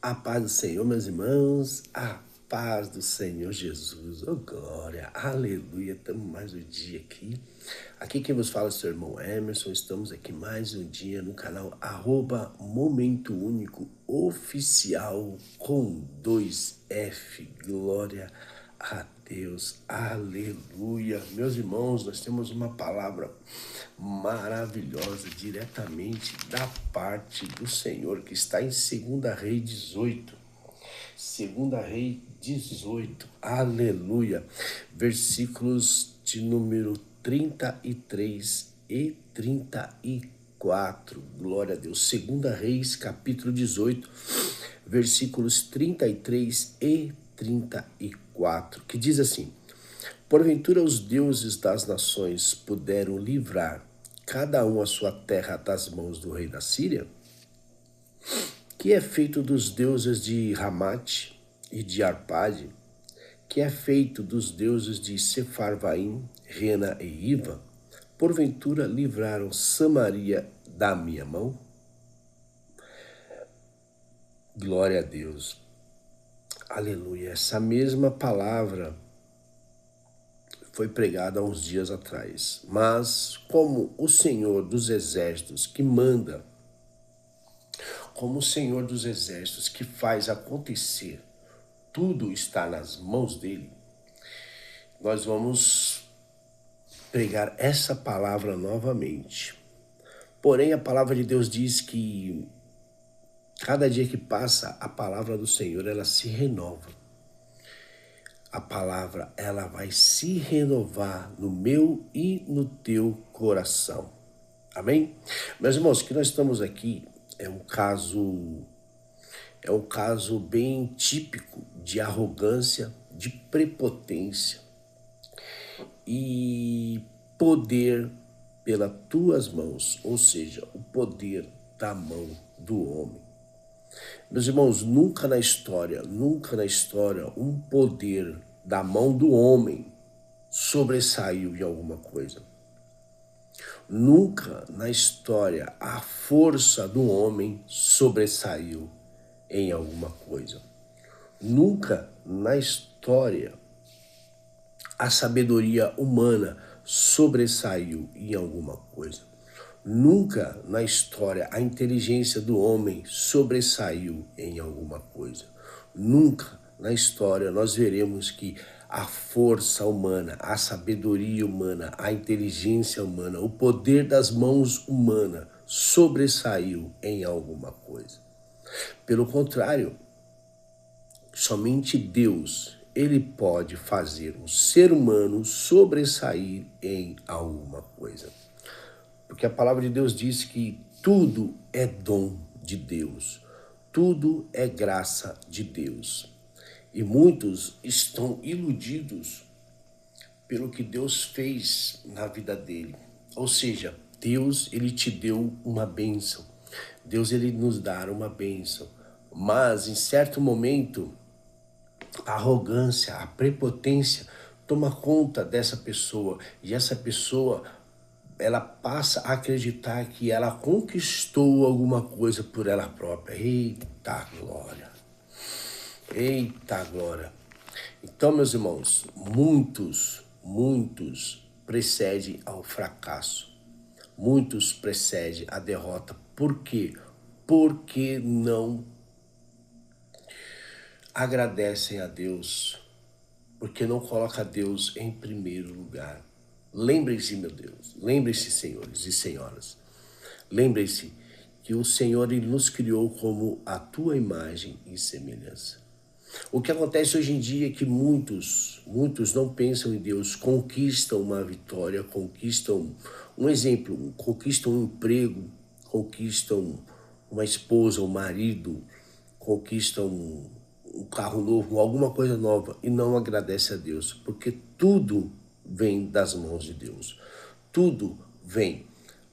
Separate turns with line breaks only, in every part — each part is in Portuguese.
A paz do Senhor, meus irmãos, a paz do Senhor Jesus, oh glória, aleluia, estamos mais um dia aqui. Aqui quem vos fala é o seu irmão Emerson, estamos aqui mais um dia no canal @Momento Único Oficial com 2F, glória a Deus, aleluia. Meus irmãos, nós temos uma palavra maravilhosa diretamente da parte do Senhor que está em 2 Reis 18. 2 Reis 18, aleluia. Versículos de número 33 e 34. Glória a Deus. 2 Reis, capítulo 18, versículos 33 e 34, que diz assim: porventura os deuses das nações puderam livrar cada um a sua terra das mãos do rei da Síria? Que é feito dos deuses de Ramate e de Arpade? Que é feito dos deuses de Sefarvaim, Rena e Iva? Porventura livraram Samaria da minha mão? Glória a Deus. Aleluia. Essa mesma palavra foi pregada há uns dias atrás. Mas como o Senhor dos Exércitos que manda, como o Senhor dos Exércitos que faz acontecer, tudo está nas mãos dele, nós vamos pregar essa palavra novamente. Porém, a palavra de Deus diz que cada dia que passa, a palavra do Senhor, ela se renova. A palavra, ela vai se renovar no meu e no teu coração. Amém? Meus irmãos, que nós estamos aqui é um caso bem típico de arrogância, de prepotência e poder pelas tuas mãos, ou seja, o poder da mão do homem. Meus irmãos, nunca na história, um poder da mão do homem sobressaiu em alguma coisa. Nunca na história a força do homem sobressaiu em alguma coisa. Nunca na história a sabedoria humana sobressaiu em alguma coisa. Nunca na história a inteligência do homem sobressaiu em alguma coisa. Nunca na história nós veremos que a força humana, a sabedoria humana, a inteligência humana, o poder das mãos humanas sobressaiu em alguma coisa. Pelo contrário, somente Deus, ele pode fazer o ser humano sobressair em alguma coisa. Porque a palavra de Deus diz que tudo é dom de Deus, tudo é graça de Deus. E muitos estão iludidos pelo que Deus fez na vida dele. Ou seja, Deus, ele te deu uma bênção. Deus, ele nos dá uma bênção. Mas, em certo momento, a arrogância, a prepotência toma conta dessa pessoa. E essa pessoa, ela passa a acreditar que ela conquistou alguma coisa por ela própria. Eita glória! Eita glória! Então, meus irmãos, muitos precedem ao fracasso. Muitos precedem à derrota. Por quê? Porque não agradecem a Deus. Porque não colocam a Deus em primeiro lugar. Lembrem-se, meu Deus, lembrem-se, senhores e senhoras, lembrem-se que o Senhor, ele nos criou como a tua imagem e semelhança. O que acontece hoje em dia é que muitos não pensam em Deus, conquistam uma vitória, conquistam um exemplo, conquistam um emprego, conquistam uma esposa, um marido, conquistam um carro novo, alguma coisa nova e não agradece a Deus, porque tudo vem das mãos de Deus. Tudo vem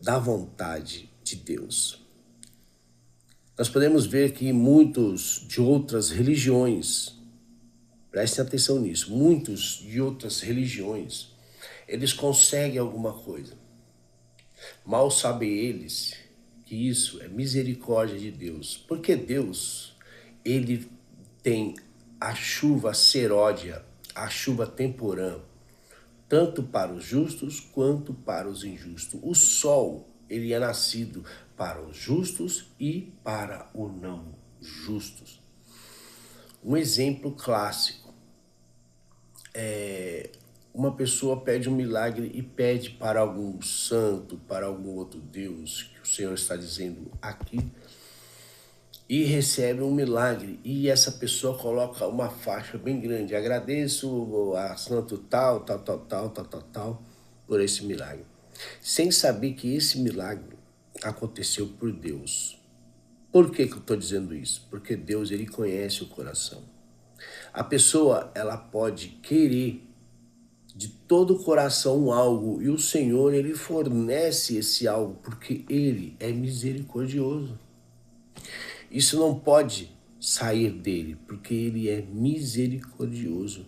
da vontade de Deus. Nós podemos ver que muitos de outras religiões, prestem atenção nisso, muitos de outras religiões, eles conseguem alguma coisa. Mal sabem eles que isso é misericórdia de Deus, porque Deus, ele tem a chuva seródia, a chuva temporã, tanto para os justos quanto para os injustos. O sol, ele é nascido para os justos e para os não justos. Um exemplo clássico é uma pessoa pede um milagre e pede para algum santo, para algum outro Deus, que o Senhor está dizendo aqui, e recebe um milagre, e essa pessoa coloca uma faixa bem grande: agradeço a santo tal, por esse milagre, sem saber que esse milagre aconteceu por Deus. Por que eu estou dizendo isso? Porque Deus, ele conhece o coração. A pessoa, ela pode querer de todo o coração algo, e o Senhor, ele fornece esse algo, porque ele é misericordioso. Isso não pode sair dele, porque ele é misericordioso.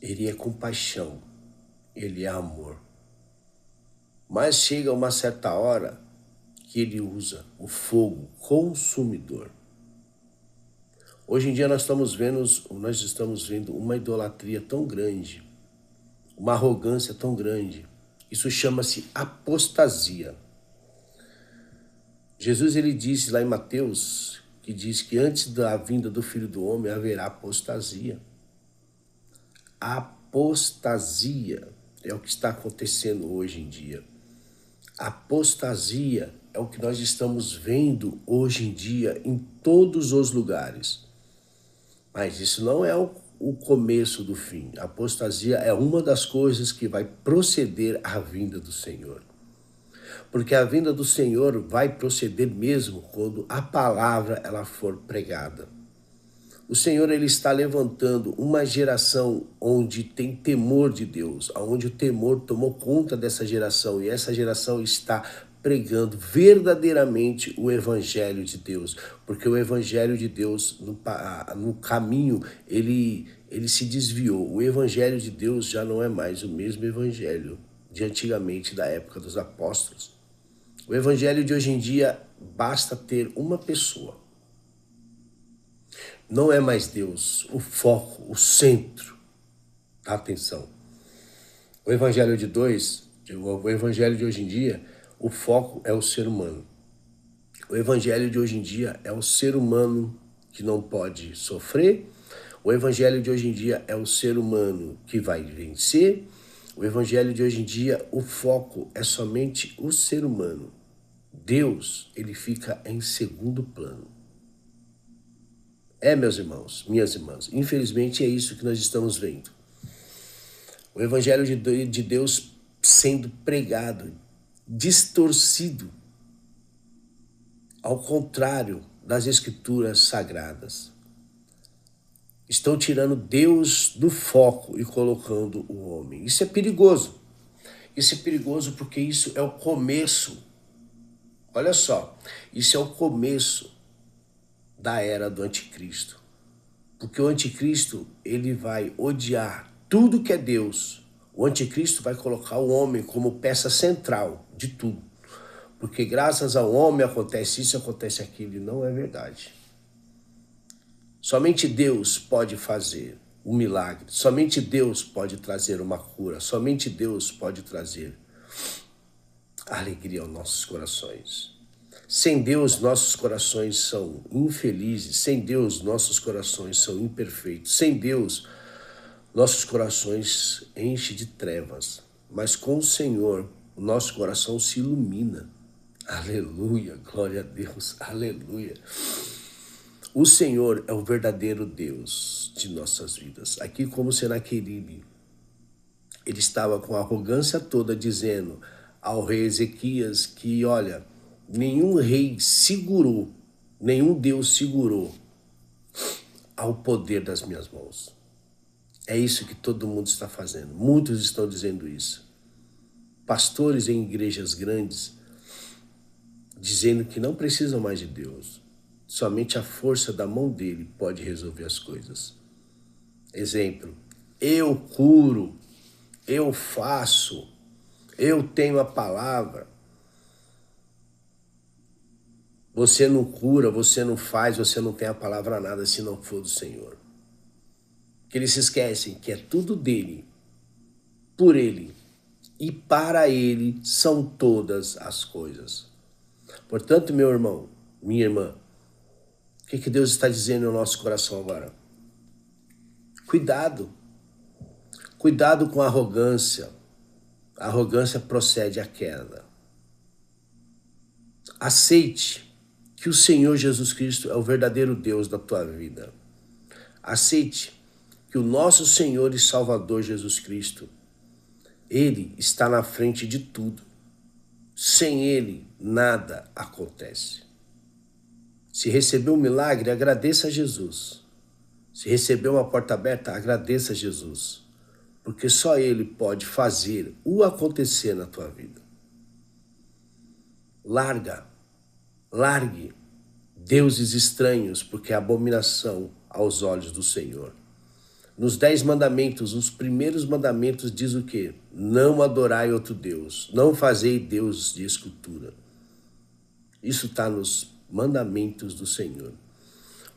Ele é compaixão, ele é amor. Mas chega uma certa hora que ele usa o fogo consumidor. Hoje em dia nós estamos vendo uma idolatria tão grande, uma arrogância tão grande. Isso chama-se apostasia. Jesus, ele disse lá em Mateus, que diz que antes da vinda do Filho do Homem haverá apostasia. A apostasia é o que está acontecendo hoje em dia. A apostasia é o que nós estamos vendo hoje em dia em todos os lugares. Mas isso não é o começo do fim. A apostasia é uma das coisas que vai proceder à vinda do Senhor. Porque a vinda do Senhor vai proceder mesmo quando a palavra ela for pregada. O Senhor, ele está levantando uma geração onde tem temor de Deus, onde o temor tomou conta dessa geração, e essa geração está pregando verdadeiramente o Evangelho de Deus, porque o Evangelho de Deus no caminho ele se desviou. O Evangelho de Deus já não é mais o mesmo Evangelho de antigamente, da época dos apóstolos. O Evangelho de hoje em dia basta ter uma pessoa. Não é mais Deus o foco, o centro da atenção. O Evangelho de hoje em dia, o foco é o ser humano. O Evangelho de hoje em dia é o ser humano que não pode sofrer. O Evangelho de hoje em dia é o ser humano que vai vencer. O Evangelho de hoje em dia, o foco é somente o ser humano. Deus, ele fica em segundo plano. Meus irmãos, minhas irmãs, infelizmente é isso que nós estamos vendo. O Evangelho de Deus sendo pregado, distorcido, ao contrário das Escrituras sagradas. Estão tirando Deus do foco e colocando o homem. Isso é perigoso. Isso é perigoso porque isso é o começo. Olha só, isso é o começo da era do anticristo. Porque o anticristo, ele vai odiar tudo que é Deus. O anticristo vai colocar o homem como peça central de tudo. Porque graças ao homem acontece isso, acontece aquilo, e não é verdade. Somente Deus pode fazer um milagre. Somente Deus pode trazer uma cura. Somente Deus pode trazer alegria aos nossos corações. Sem Deus, nossos corações são infelizes. Sem Deus, nossos corações são imperfeitos. Sem Deus, nossos corações enchem de trevas. Mas com o Senhor, o nosso coração se ilumina. Aleluia, glória a Deus, aleluia. O Senhor é o verdadeiro Deus de nossas vidas. Aqui, como Senaqueribe, ele estava com a arrogância toda dizendo ao rei Ezequias que, olha, nenhum rei segurou, nenhum Deus segurou ao poder das minhas mãos. É isso que todo mundo está fazendo. Muitos estão dizendo isso. Pastores em igrejas grandes dizendo que não precisam mais de Deus. Somente a força da mão dele pode resolver as coisas. Exemplo, eu curo, eu faço, eu tenho a palavra. Você não cura, você não faz, você não tem a palavra nada se não for do Senhor. Que eles se esquecem que é tudo dele, por ele e para ele são todas as coisas. Portanto, meu irmão, minha irmã, o que Deus está dizendo no nosso coração agora? Cuidado. Cuidado com a arrogância. A arrogância procede à queda. Aceite que o Senhor Jesus Cristo é o verdadeiro Deus da tua vida. Aceite que o nosso Senhor e Salvador Jesus Cristo, Ele está na frente de tudo. Sem Ele, nada acontece. Se recebeu um milagre, agradeça a Jesus. Se recebeu uma porta aberta, agradeça a Jesus. Porque só Ele pode fazer o acontecer na tua vida. Largue deuses estranhos, porque é abominação aos olhos do Senhor. Nos 10 mandamentos, os primeiros mandamentos diz o quê? Não adorai outro Deus, não fazei Deus de escultura. Isso está nos mandamentos do Senhor.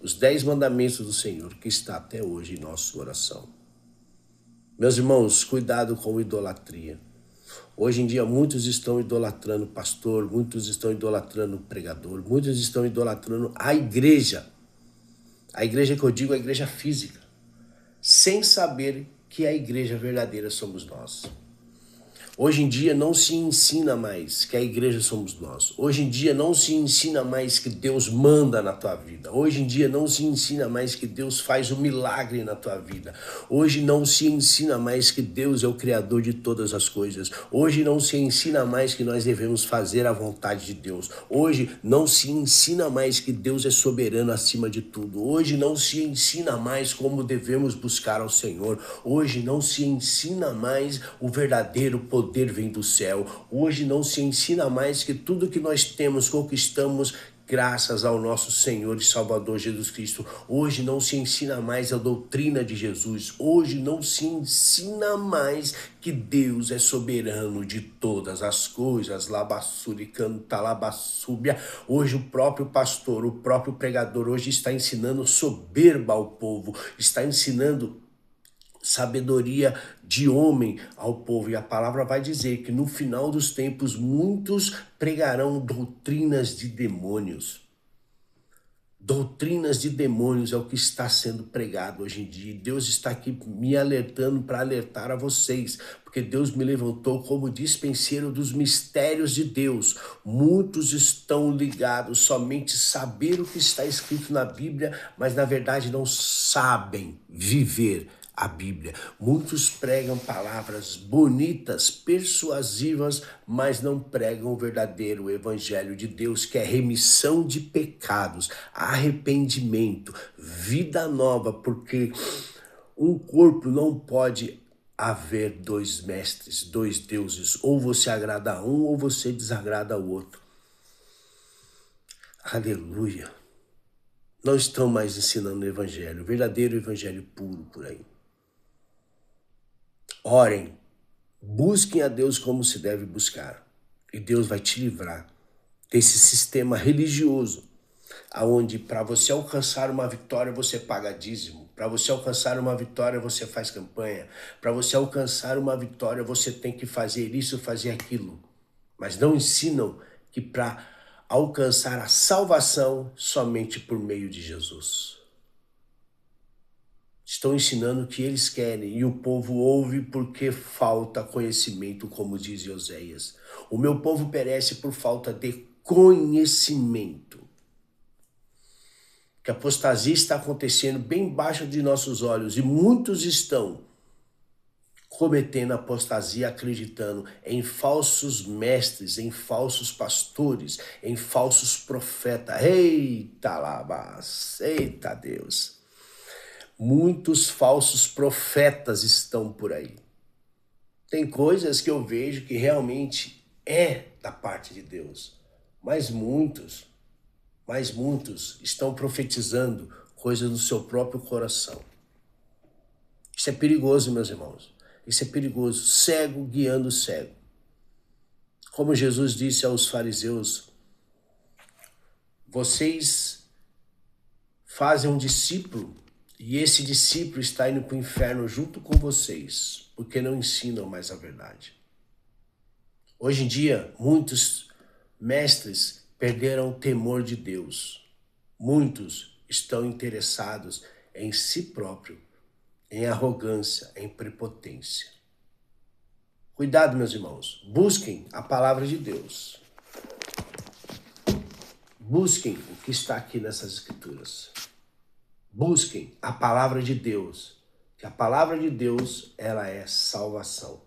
Os 10 mandamentos do Senhor que está até hoje em nosso coração. Meus irmãos, cuidado com idolatria. Hoje em dia muitos estão idolatrando pastor, muitos estão idolatrando pregador, muitos estão idolatrando a igreja. A igreja que eu digo é a igreja física, sem saber que a igreja verdadeira somos nós. Hoje em dia não se ensina mais que a igreja somos nós. Hoje em dia não se ensina mais que Deus manda na tua vida. Hoje em dia não se ensina mais que Deus faz um milagre na tua vida. Hoje não se ensina mais que Deus é o Criador de todas as coisas. Hoje não se ensina mais que nós devemos fazer a vontade de Deus. Hoje não se ensina mais que Deus é soberano acima de tudo. Hoje não se ensina mais como devemos buscar ao Senhor. Hoje não se ensina mais o verdadeiro poder vem do céu. Hoje não se ensina mais que tudo que nós temos, conquistamos graças ao nosso Senhor e Salvador Jesus Cristo. Hoje não se ensina mais a doutrina de Jesus. Hoje não se ensina mais que Deus é soberano de todas as coisas. Labassuri canta labassúbia. Hoje o próprio pastor, o próprio pregador hoje está ensinando soberba ao povo, está ensinando sabedoria de homem ao povo. E a palavra vai dizer que no final dos tempos muitos pregarão doutrinas de demônios. Doutrinas de demônios é o que está sendo pregado hoje em dia. E Deus está aqui me alertando para alertar a vocês, porque Deus me levantou como dispenseiro dos mistérios de Deus. Muitos estão ligados somente a saber o que está escrito na Bíblia, mas na verdade não sabem viver a Bíblia. Muitos pregam palavras bonitas, persuasivas, mas não pregam o verdadeiro evangelho de Deus, que é remissão de pecados, arrependimento, vida nova, porque um corpo não pode haver 2 mestres, 2 deuses. Ou você agrada a um ou você desagrada ao outro. Aleluia. Não estão mais ensinando o evangelho, o verdadeiro evangelho puro por aí. Orem, busquem a Deus como se deve buscar. E Deus vai te livrar desse sistema religioso, onde para você alcançar uma vitória você paga dízimo, para você alcançar uma vitória você faz campanha, para você alcançar uma vitória você tem que fazer isso, fazer aquilo. Mas não ensinam que para alcançar a salvação somente por meio de Jesus. Estão ensinando o que eles querem e o povo ouve porque falta conhecimento, como diz Oséias. O meu povo perece por falta de conhecimento. Que a apostasia está acontecendo bem embaixo de nossos olhos e muitos estão cometendo apostasia, acreditando em falsos mestres, em falsos pastores, em falsos profetas. Eita labas, eita Deus. Muitos falsos profetas estão por aí. Tem coisas que eu vejo que realmente é da parte de Deus, mas muitos estão profetizando coisas do seu próprio coração. Isso é perigoso, meus irmãos. Isso é perigoso. Cego guiando cego. Como Jesus disse aos fariseus, vocês fazem um discípulo e esse discípulo está indo para o inferno junto com vocês, porque não ensinam mais a verdade. Hoje em dia, muitos mestres perderam o temor de Deus. Muitos estão interessados em si próprio, em arrogância, em prepotência. Cuidado, meus irmãos. Busquem a palavra de Deus. Busquem o que está aqui nessas escrituras. Busquem a palavra de Deus. Que a palavra de Deus, ela é salvação.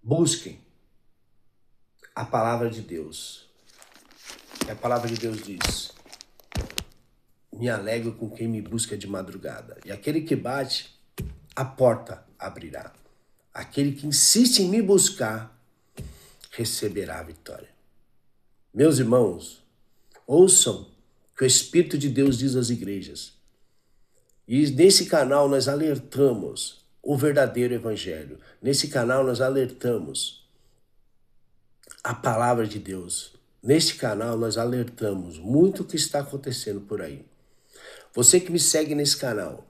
Busquem a palavra de Deus. E a palavra de Deus diz: me alegro com quem me busca de madrugada. E aquele que bate, a porta abrirá. Aquele que insiste em me buscar, receberá a vitória. Meus irmãos, ouçam o que o Espírito de Deus diz às igrejas. E nesse canal nós alertamos o verdadeiro evangelho. Nesse canal nós alertamos a palavra de Deus. Neste canal nós alertamos muito o que está acontecendo por aí. Você que me segue nesse canal,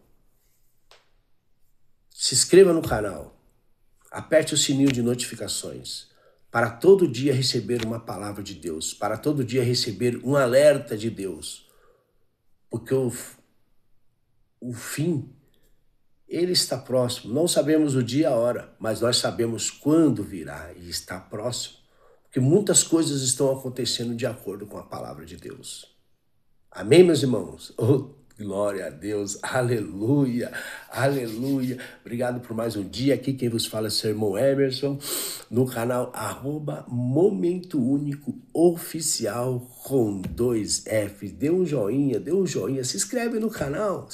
se inscreva no canal. Aperte o sininho de notificações para todo dia receber uma palavra de Deus, para todo dia receber um alerta de Deus. Porque o fim, ele está próximo. Não sabemos o dia e a hora, mas nós sabemos quando virá e está próximo. Porque muitas coisas estão acontecendo de acordo com a palavra de Deus. Amém, meus irmãos? Oh, glória a Deus, aleluia, aleluia. Obrigado por mais um dia. Aqui quem vos fala é o seu irmão Emerson, no canal @Momento Único Oficial com 2 Fs. Dê um joinha, se inscreve no canal,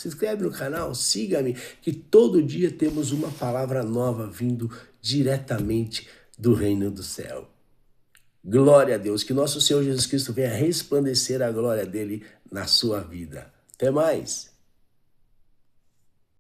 siga-me, que todo dia temos uma palavra nova vindo diretamente do reino do céu. Glória a Deus, que nosso Senhor Jesus Cristo venha resplandecer a glória dele na sua vida. Até mais!